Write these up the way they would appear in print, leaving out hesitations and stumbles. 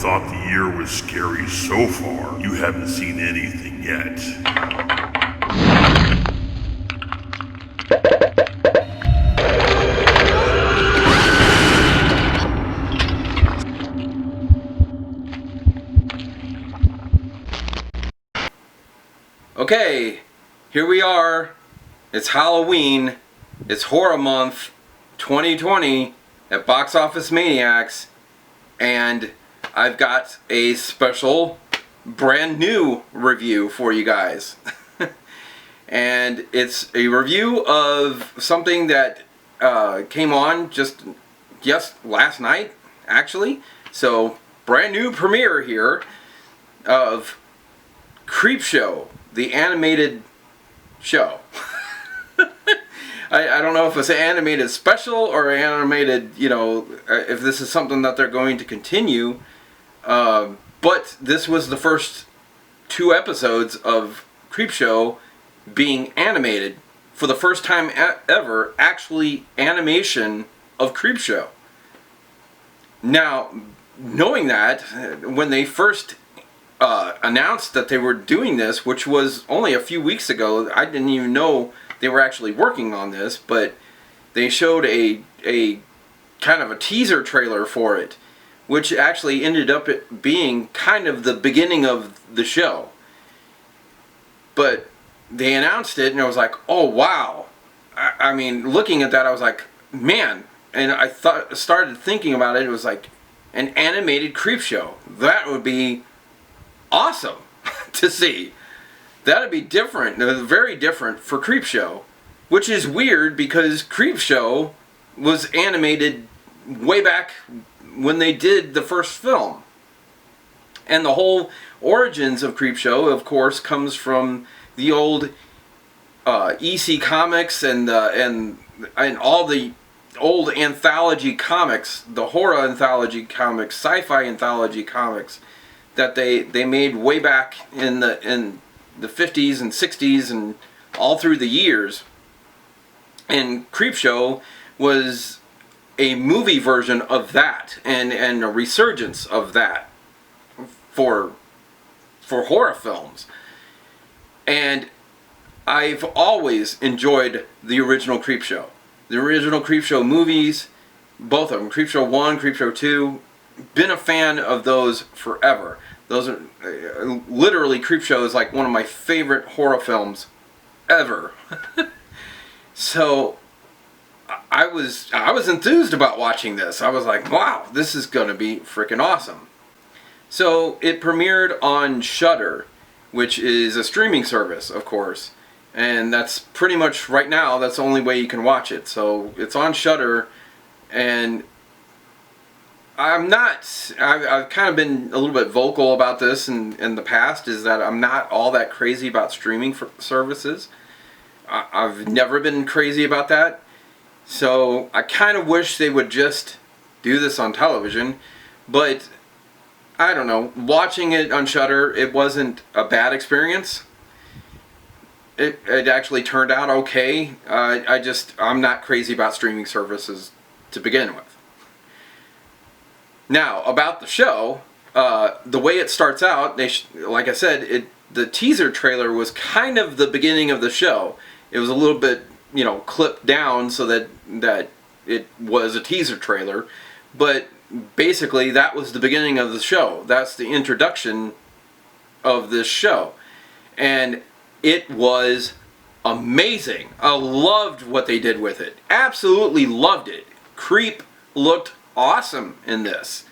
thought the year was scary so far, you haven't seen anything yet. Okay, here we are. It's Halloween. It's Horror Month 2020 at Box Office Maniacs. And I've got a special brand new review for you guys. And it's a review of something that came on just last night, actually. So, brand new premiere here of Creepshow, the animated show. I don't know if it's an animated special or animated, if this is something that they're going to continue. But this was the first 2 episodes of Creepshow being animated for the first time ever, actually animation of Creepshow. Now, knowing that, when they first announced that they were doing this, which was only a few weeks ago, I didn't even know they were actually working on this, but they showed a kind of a teaser trailer for it, which actually ended up being kind of the beginning of the show. But they announced it, and I was like, oh wow. I mean, looking at that, I was like, man. And I started thinking about it. It was like an animated Creepshow. That would be awesome to see. That'd be different, very different for Creepshow, which is weird because Creepshow was animated way back when they did the first film. And the whole origins of Creepshow, of course, comes from the old EC comics and all the old anthology comics, the horror anthology comics, sci-fi anthology comics that they made way back in the 50s and 60s and all through the years. And Creepshow was a movie version of that and a resurgence of that for horror films. And I've always enjoyed the original Creepshow. The original Creepshow movies, both of them, Creepshow 1, Creepshow 2, been a fan of those forever. Those are literally, Creepshow is like one of my favorite horror films ever. So I was enthused about watching this. I was like, wow, this is gonna be freaking awesome. So it premiered on SHUDDER, which is a streaming service, of course, and that's pretty much right now that's the only way you can watch it. So it's on SHUDDER, and I've kind of been a little bit vocal about this in the past, is that I'm not all that crazy about streaming services. I've never been crazy about that. So I kind of wish they would just do this on television. But I don't know, watching it on SHUDDER, it wasn't a bad experience. It actually turned out okay. I'm not crazy about streaming services to begin with. Now, about the show, the way it starts out, like I said, the teaser trailer was kind of the beginning of the show. It was a little bit, clipped down so that it was a teaser trailer, but basically that was the beginning of the show. That's the introduction of this show, and it was amazing. I loved what they did with it. Absolutely loved it. Creep looked awesome in this,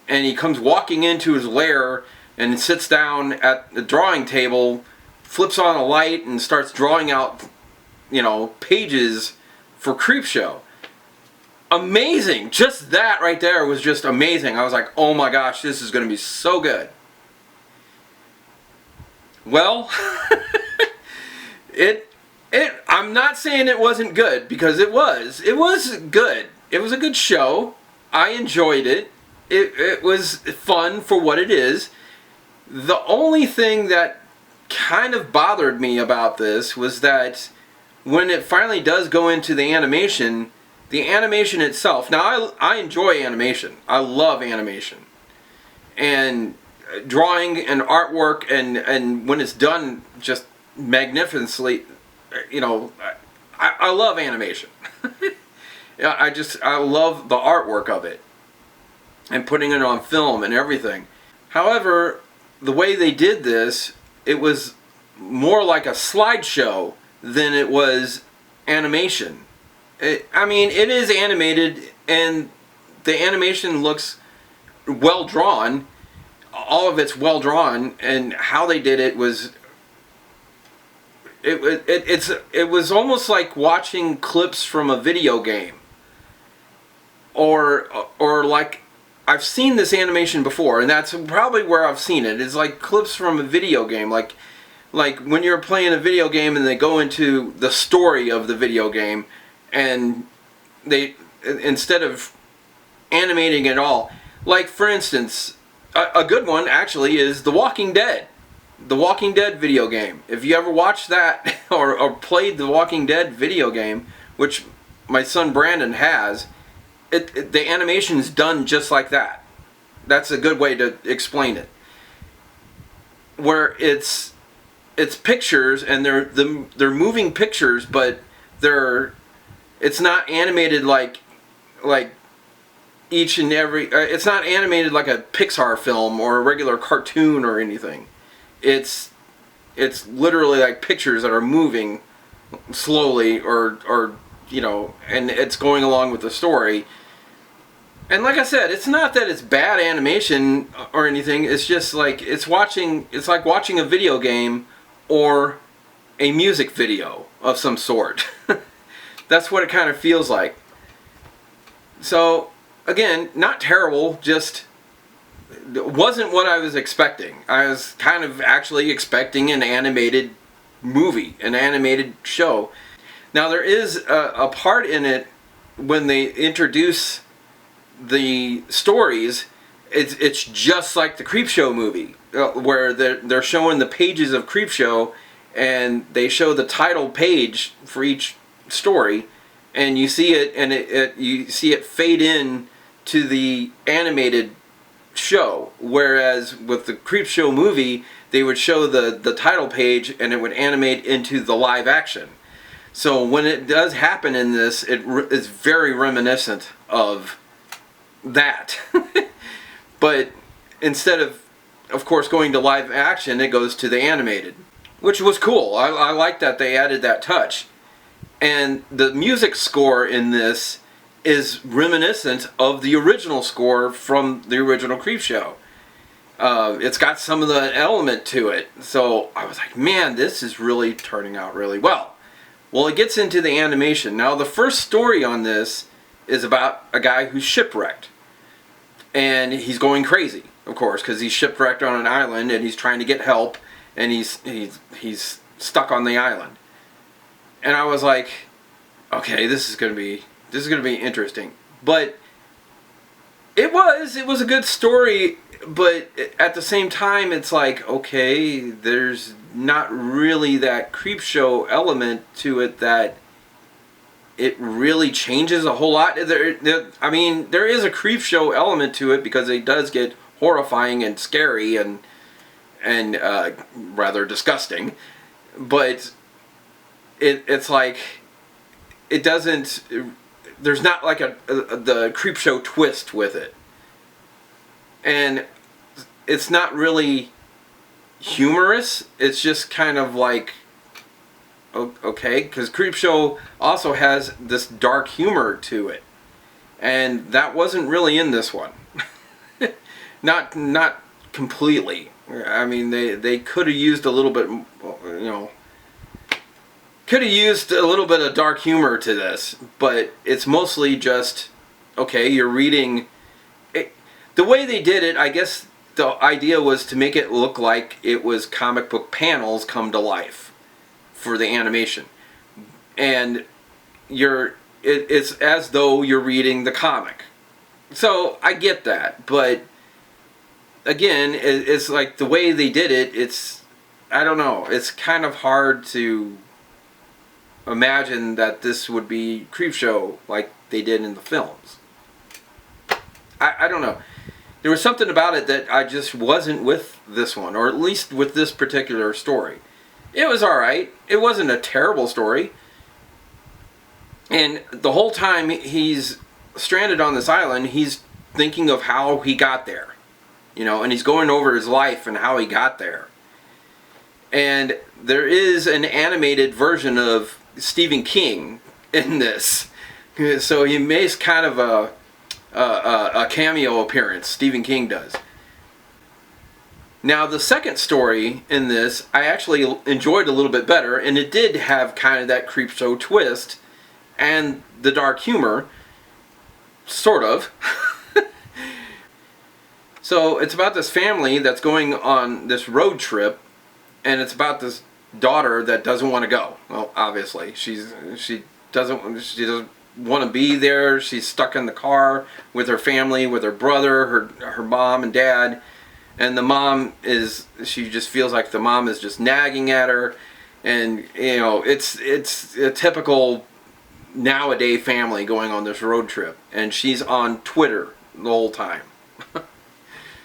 and he comes walking into his lair and sits down at the drawing table, flips on a light, and starts drawing out pages for Creepshow. Amazing. Just that right there was just amazing. I was like, oh my gosh, this is going to be so good. Well, I'm not saying it wasn't good, because it was good. It was a good show. I enjoyed it. It was fun for what it is. The only thing that kind of bothered me about this was that when it finally does go into the animation itself, now I enjoy animation. I love animation. and drawing and artwork, and when it's done just magnificently, you know, I love animation. Yeah, I love the artwork of it and putting it on film and everything. However, the way they did this, it was more like a slideshow than it was animation. I mean, it is animated, and the animation looks well drawn. All of it's well drawn, and how they did it was it was almost like watching clips from a video game, or like, I've seen this animation before, and that's probably where I've seen it. It's like clips from a video game, like when you're playing a video game and they go into the story of the video game, and they, instead of animating it all, like for instance, a good one actually is The Walking Dead. The Walking Dead video game. If you ever watched that or played the Walking Dead video game, which my son Brandon has, the animation's done just like that. That's a good way to explain it. Where it's pictures, and they're moving pictures, but it's not animated like each and every. It's not animated like a Pixar film or a regular cartoon or anything. It's literally like pictures that are moving slowly, or you know, and it's going along with the story. And like I said, it's not that it's bad animation or anything. It's just like it's like watching a video game or a music video of some sort. That's what it kind of feels like. So again, not terrible, just wasn't what I was expecting. I was kind of actually expecting an animated movie, an animated show. Now there is a part in it when they introduce the stories. It's just like the Creepshow movie, where they're showing the pages of Creepshow, and they show the title page for each story, and you see it, and you see it fade in to the animated show. Whereas with the Creepshow movie, they would show the title page, and it would animate into the live action. So when it does happen in this, it is very reminiscent of that. But instead of course going to live action, it goes to the animated, which was cool. I like that they added that touch. And the music score in this is reminiscent of the original score from the original Creepshow. It's got some of the element to it. So I was like, man, this is really turning out really well. Well, it gets into the animation. Now, the first story on this is about a guy who's shipwrecked. And he's going crazy, of course, because he's shipwrecked on an island, and he's trying to get help, and he's stuck on the island. And I was like, okay, this is gonna be interesting. But it was a good story, but at the same time, it's like, okay, there's not really that Creepshow element to it that it really changes a whole lot. I mean, there is a Creepshow element to it because it does get horrifying and scary and rather disgusting. But it's like, it doesn't. There's not like the Creepshow twist with it, and it's not really humorous. It's just kind of like, okay, because Creepshow also has this dark humor to it, and that wasn't really in this one. not completely. I mean, they could have used a little bit, you know, could have used a little bit of dark humor to this, but it's mostly just, okay, you're reading it. The way they did it, I guess the idea was to make it look like it was comic book panels come to life for the animation, and it's as though you're reading the comic. So I get that, but again, it's like the way they did it. It's, I don't know. It's kind of hard to imagine that this would be Creepshow like they did in the films. I don't know. there was something about it that I just wasn't with this one, or at least with this particular story. It was alright. It wasn't a terrible story. And the whole time he's stranded on this island, he's thinking of how he got there. You know, and he's going over his life and how he got there. And there is an animated version of Stephen King in this. So he makes kind of a cameo appearance. Stephen King does. Now the second story in this I actually enjoyed a little bit better, and it did have kind of that Creepshow twist and the dark humor, sort of. So it's about this family that's going on this road trip, and it's about this daughter that doesn't want to go. Well, obviously she doesn't want to be there. She's stuck in the car with her family, with her brother, her mom and dad, and the mom she just feels like the mom is just nagging at her, and you know, it's a typical nowadays family going on this road trip, and she's on Twitter the whole time.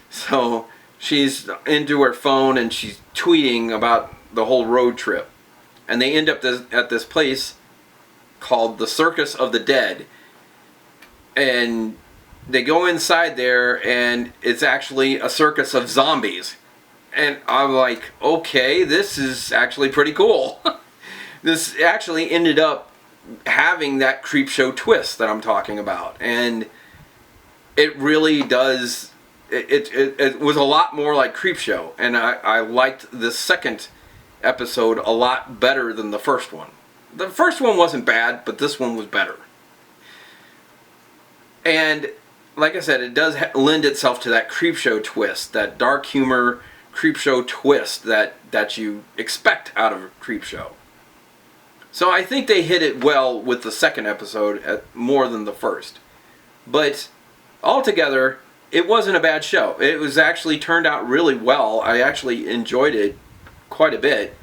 So she's into her phone and she's tweeting about the whole road trip, and they end up at this place called the Circus of the Dead, and they go inside there and it's actually a circus of zombies, and I'm like, okay, this is actually pretty cool. This actually ended up having that Creepshow twist that I'm talking about, and it really does. It was a lot more like Creepshow, and I liked the second episode a lot better than the first one. The first one wasn't bad, but this one was better. And like I said, it does lend itself to that Creepshow twist, that dark humor Creepshow twist that you expect out of a Creepshow. So I think they hit it well with the second episode more than the first. But altogether, it wasn't a bad show. It was actually turned out really well. I actually enjoyed it quite a bit,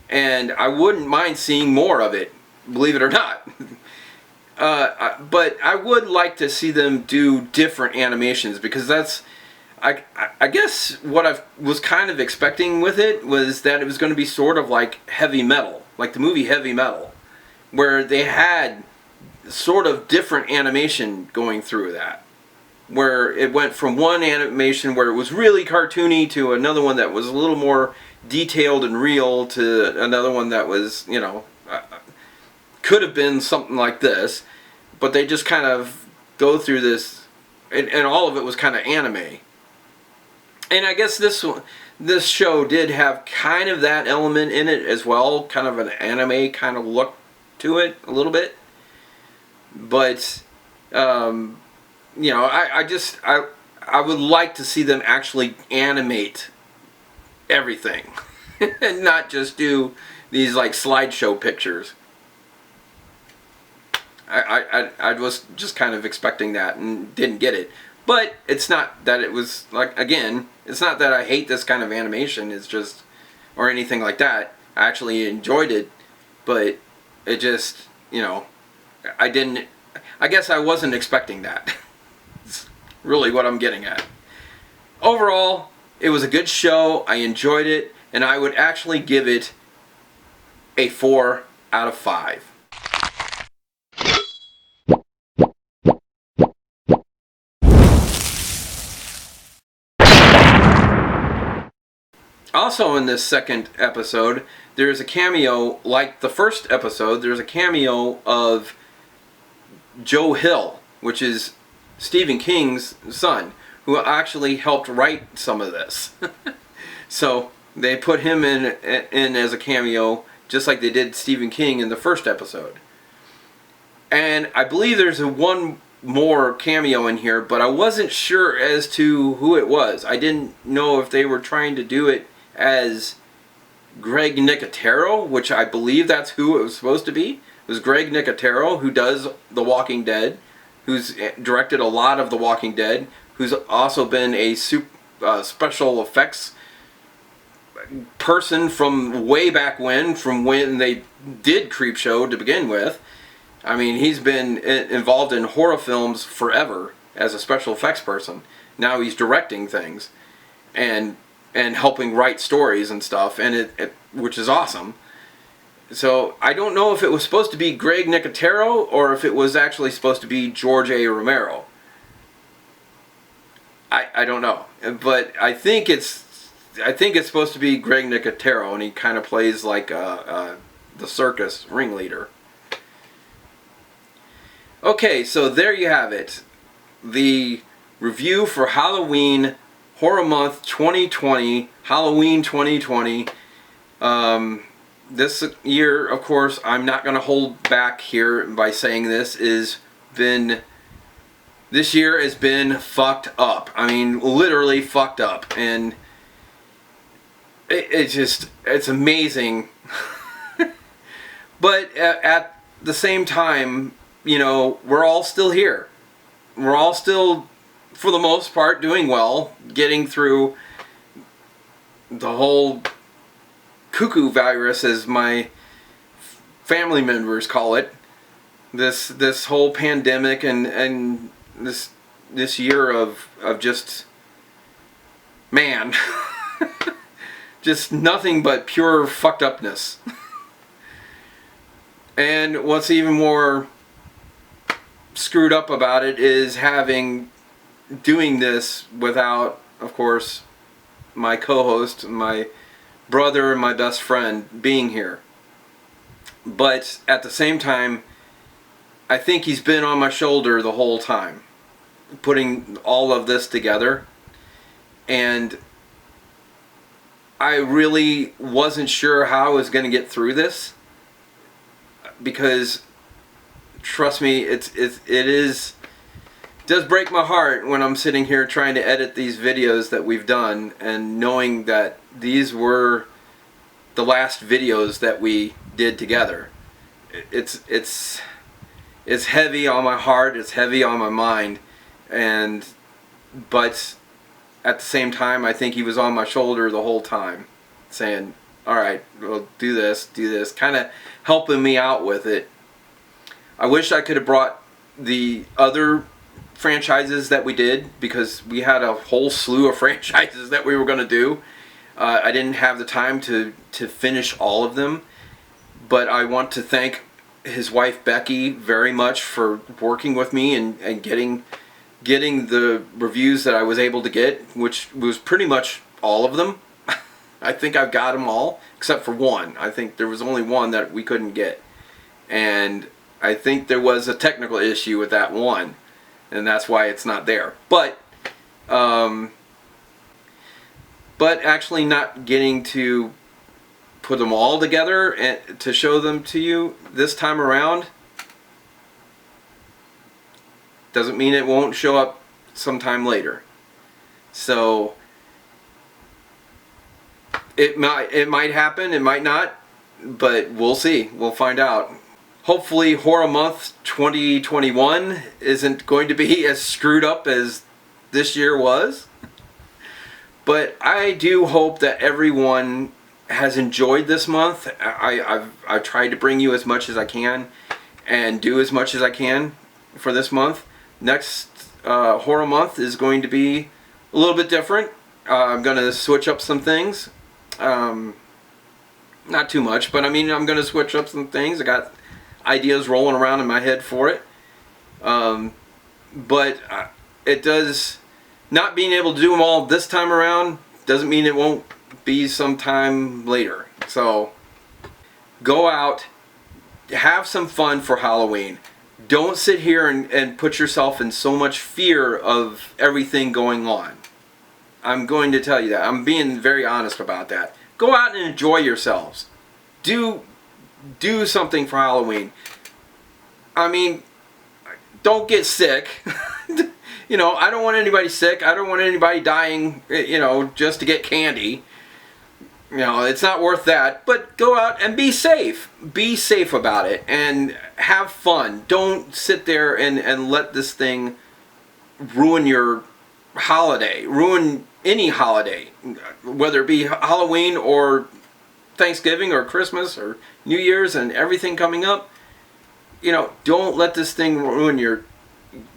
and I wouldn't mind seeing more of it, believe it or not. But I would like to see them do different animations, because that's, I guess what I was kind of expecting with it was that it was going to be sort of like Heavy Metal, like the movie Heavy Metal, where they had sort of different animation going through that, where it went from one animation where it was really cartoony to another one that was a little more detailed and real, to another one that was, you know, could have been something like this, but they just kind of go through this, and all of it was kind of anime. And I guess this show did have kind of that element in it as well, kind of an anime kind of look to it a little bit. But you know, I would like to see them actually animate everything and not just do these like slideshow pictures. I was just kind of expecting that and didn't get it. But it's not that it was, like, again, it's not that I hate this kind of animation, it's just, or anything like that. I actually enjoyed it, but it just, you know, I guess I wasn't expecting that. It's really what I'm getting at. Overall, it was a good show, I enjoyed it, and I would actually give it a 4 out of 5. Also in this second episode, there's a cameo, like the first episode, there's a cameo of Joe Hill, which is Stephen King's son, who actually helped write some of this. So they put him in as a cameo, just like they did Stephen King in the first episode. And I believe there's one more cameo in here, but I wasn't sure as to who it was. I didn't know if they were trying to do it as Greg Nicotero, which I believe that's who it was supposed to be. It was Greg Nicotero, who does The Walking Dead, who's directed a lot of The Walking Dead, who's also been a special effects person from way back when, from when they did Creepshow to begin with. I mean, he's been involved in horror films forever, as a special effects person. Now he's directing things and helping write stories and stuff, and which is awesome. So I don't know if it was supposed to be Greg Nicotero or if it was actually supposed to be George A. Romero. I don't know, but I think it's supposed to be Greg Nicotero, and he kind of plays like the circus ringleader. Okay, so there you have it. The review for Halloween Horror Month 2020, Halloween 2020. This year, of course, I'm not going to hold back here by saying this year has been fucked up. I mean, literally fucked up. And it's amazing. But at the same time, you know, we're all still here. We're all still, for the most part, doing well, getting through the whole cuckoo virus, as my family members call it. This whole pandemic and this year of just, man, just nothing but pure fucked upness. And what's even more screwed up about it is doing this without, of course, my co-host, my brother, and my best friend being here. But at the same time, I think he's been on my shoulder the whole time, putting all of this together. And I really wasn't sure how I was going to get through this, because trust me, it does break my heart when I'm sitting here trying to edit these videos that we've done, and knowing that these were the last videos that we did together. It's heavy on my heart, it's heavy on my mind, but at the same time, I think he was on my shoulder the whole time, saying, alright, well, do this, kind of helping me out with it. I wish I could have brought the other franchises that we did, because we had a whole slew of franchises that we were going to do. I didn't have the time to finish all of them, but I want to thank his wife Becky very much for working with me and getting the reviews that I was able to get, which was pretty much all of them. I think I've got them all, except for one. I think there was only one that we couldn't get, and I think there was a technical issue with that one, and that's why it's not there. But actually not getting to put them all together and to show them to you this time around doesn't mean it won't show up sometime later. So it might happen, it might not, but we'll see. We'll find out. Hopefully Horror Month 2021 isn't going to be as screwed up as this year was. But I do hope that everyone has enjoyed this month. I've tried to bring you as much as I can and do as much as I can for this month. Next Horror Month is going to be a little bit different. I'm going to switch up some things. Not too much, but I mean, I'm going to switch up some things. I got ideas rolling around in my head for it. But it does, not being able to do them all this time around doesn't mean it won't be sometime later. So go out, have some fun for Halloween. Don't sit here and put yourself in so much fear of everything going on. I'm going to tell you that. I'm being very honest about that. Go out and enjoy yourselves. Do something for Halloween. I mean, don't get sick. You know, I don't want anybody sick. I don't want anybody dying, you know, just to get candy. You know, it's not worth that. But go out and be safe. Be safe about it and have fun. Don't sit there and let this thing ruin your holiday. Ruin any holiday. Whether it be Halloween or Thanksgiving or Christmas or New Year's and everything coming up. You know, don't let this thing ruin your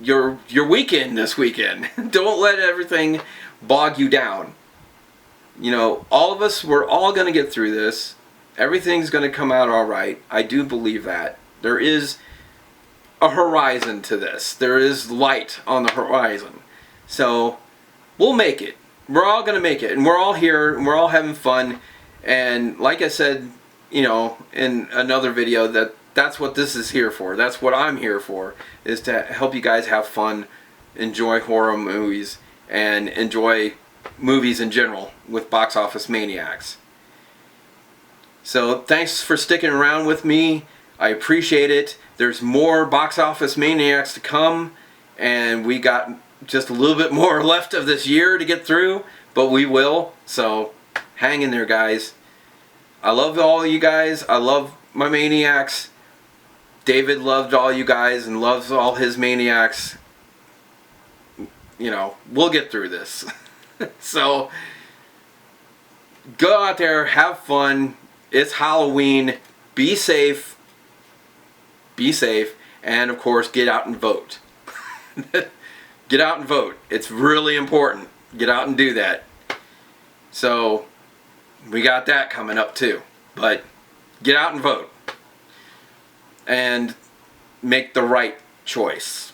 your weekend this weekend. Don't let everything bog you down. You know, all of us, we're all going to get through this. Everything's going to come out all right. I do believe that. There is a horizon to this. There is light on the horizon. So, we'll make it. We're all going to make it. And we're all here, and we're all having fun. And like I said, you know, in another video, that's what this is here for. That's what I'm here for, is to help you guys have fun, enjoy horror movies, and enjoy movies in general with Box Office Maniacs. So thanks for sticking around with me. I appreciate it. There's more Box Office Maniacs to come, and we got just a little bit more left of this year to get through, but we will. So hang in there, guys. I love all you guys. I love my Maniacs. David loved all you guys and loves all his Maniacs. You know, we'll get through this. So, go out there, have fun. It's Halloween. Be safe. Be safe. And, of course, get out and vote. Get out and vote. It's really important. Get out and do that. So, we got that coming up, too. But, get out and vote. And make the right choice.